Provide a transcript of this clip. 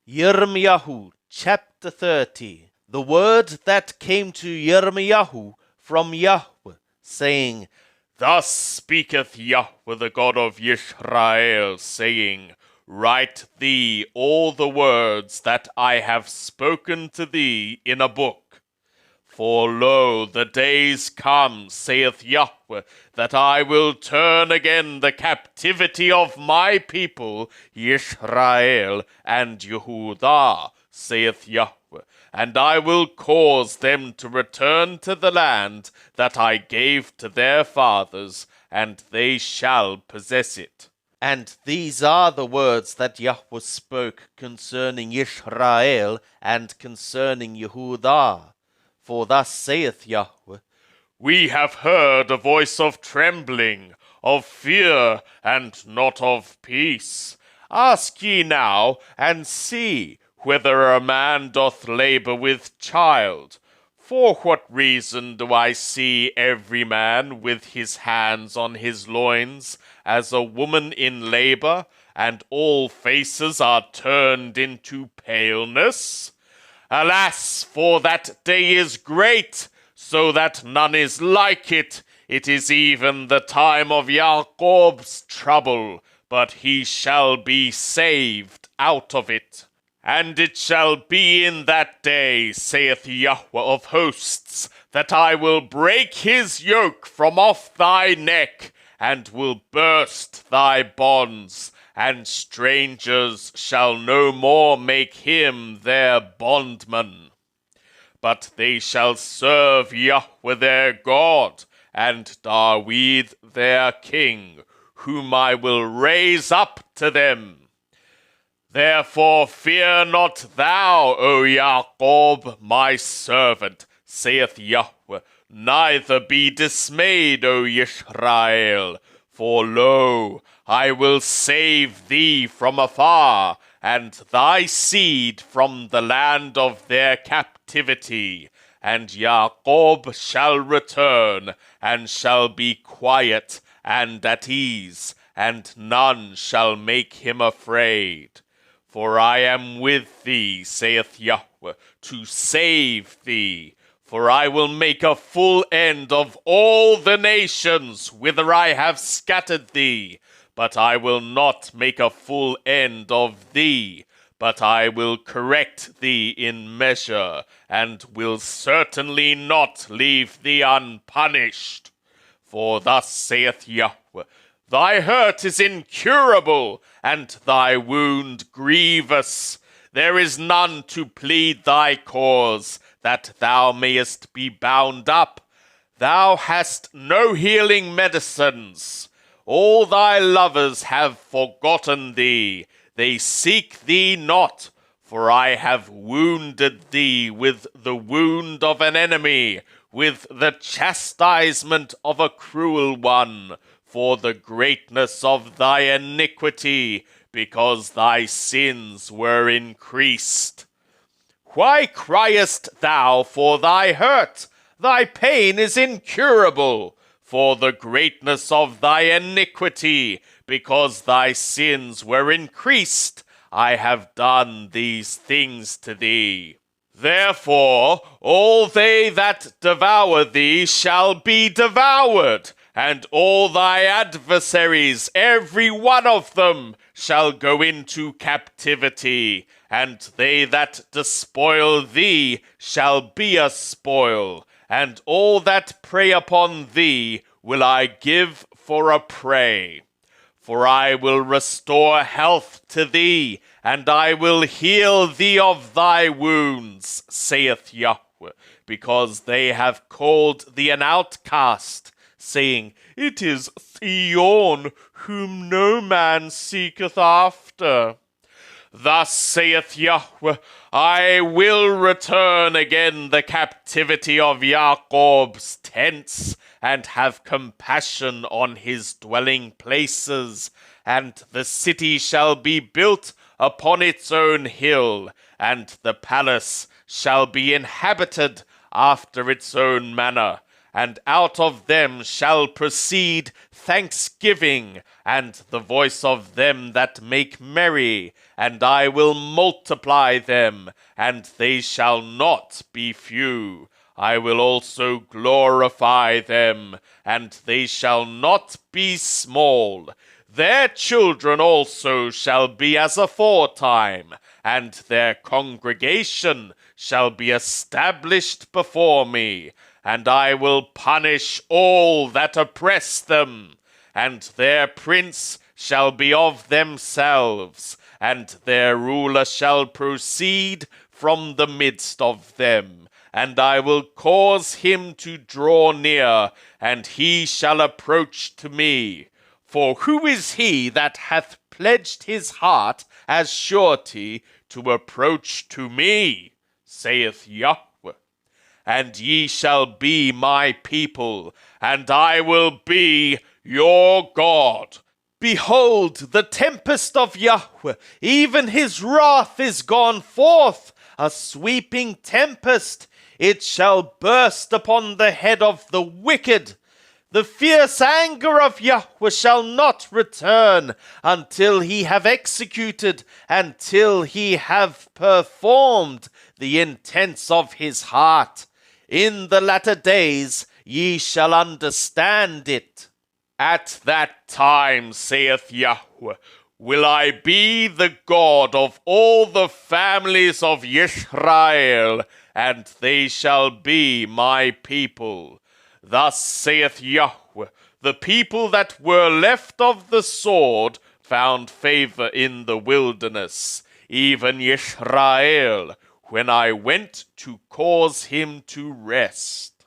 Yirmiyahu, chapter 30. The word that came to Yirmiyahu from Yahweh, saying, Thus speaketh Yahweh the God of Israel, saying, Write thee all the words that I have spoken to thee in a book. For lo, the days come, saith Yahweh, that I will turn again the captivity of my people, Israel and Yehudah, saith Yahweh, and I will cause them to return to the land that I gave to their fathers, and they shall possess it. And these are the words that Yahweh spoke concerning Israel and concerning Yehudah. For thus saith Yahweh, We have heard a voice of trembling, of fear, and not of peace. Ask ye now, and see, whether a man doth labor with child. For what reason do I see every man with his hands on his loins, as a woman in labor, and all faces are turned into paleness? Alas, for that day is great, so that none is like it. It is even the time of Jacob's trouble, but he shall be saved out of it. And it shall be in that day, saith Yahweh of hosts, that I will break his yoke from off thy neck, and will burst thy bonds, and strangers shall no more make him their bondman. But they shall serve Yahweh their God, and David their king, whom I will raise up to them. Therefore fear not thou, O Jacob, my servant, saith Yahweh, neither be dismayed, O Israel. For lo, I will save thee from afar, and thy seed from the land of their captivity. And Jacob shall return, and shall be quiet and at ease, and none shall make him afraid. For I am with thee, saith Yahweh, to save thee. For I will make a full end of all the nations whither I have scattered thee. But I will not make a full end of thee, but I will correct thee in measure, and will certainly not leave thee unpunished. For thus saith Yahweh, Thy hurt is incurable, and thy wound grievous. There is none to plead thy cause, that thou mayest be bound up. Thou hast no healing medicines. All thy lovers have forgotten thee. They seek thee not, for I have wounded thee with the wound of an enemy, with the chastisement of a cruel one, for the greatness of thy iniquity, because thy sins were increased. Why criest thou for thy hurt? Thy pain is incurable, for the greatness of thy iniquity, because thy sins were increased. I have done these things to thee. Therefore, all they that devour thee shall be devoured, and all thy adversaries, every one of them, shall go into captivity, and they that despoil thee shall be a spoil, and all that prey upon thee will I give for a prey. For I will restore health to thee, and I will heal thee of thy wounds, saith Yahweh, because they have called thee an outcast, saying, It is Zion, whom no man seeketh after. Thus saith Yahweh, I will return again the captivity of Jacob's tents, and have compassion on his dwelling places, and the city shall be built upon its own hill, and the palace shall be inhabited after its own manner, and out of them shall proceed thanksgiving, and the voice of them that make merry, and I will multiply them, and they shall not be few. I will also glorify them, and they shall not be small. Their children also shall be as aforetime, and their congregation shall be established before me, and I will punish all that oppress them, and their prince shall be of themselves, and their ruler shall proceed from the midst of them. And I will cause him to draw near, and he shall approach to me. For who is he that hath pledged his heart as surety to approach to me, saith Yahweh? And ye shall be my people, and I will be your God. Behold, the tempest of Yahweh, even his wrath is gone forth, a sweeping tempest. It shall burst upon the head of the wicked. The fierce anger of Yahweh shall not return until he have executed, until he have performed the intents of his heart. In the latter days ye shall understand it. At that time, saith Yahweh, will I be the God of all the families of Israel, and they shall be my people. Thus saith Yahweh, the people that were left of the sword found favor in the wilderness, even Israel, when I went to cause him to rest.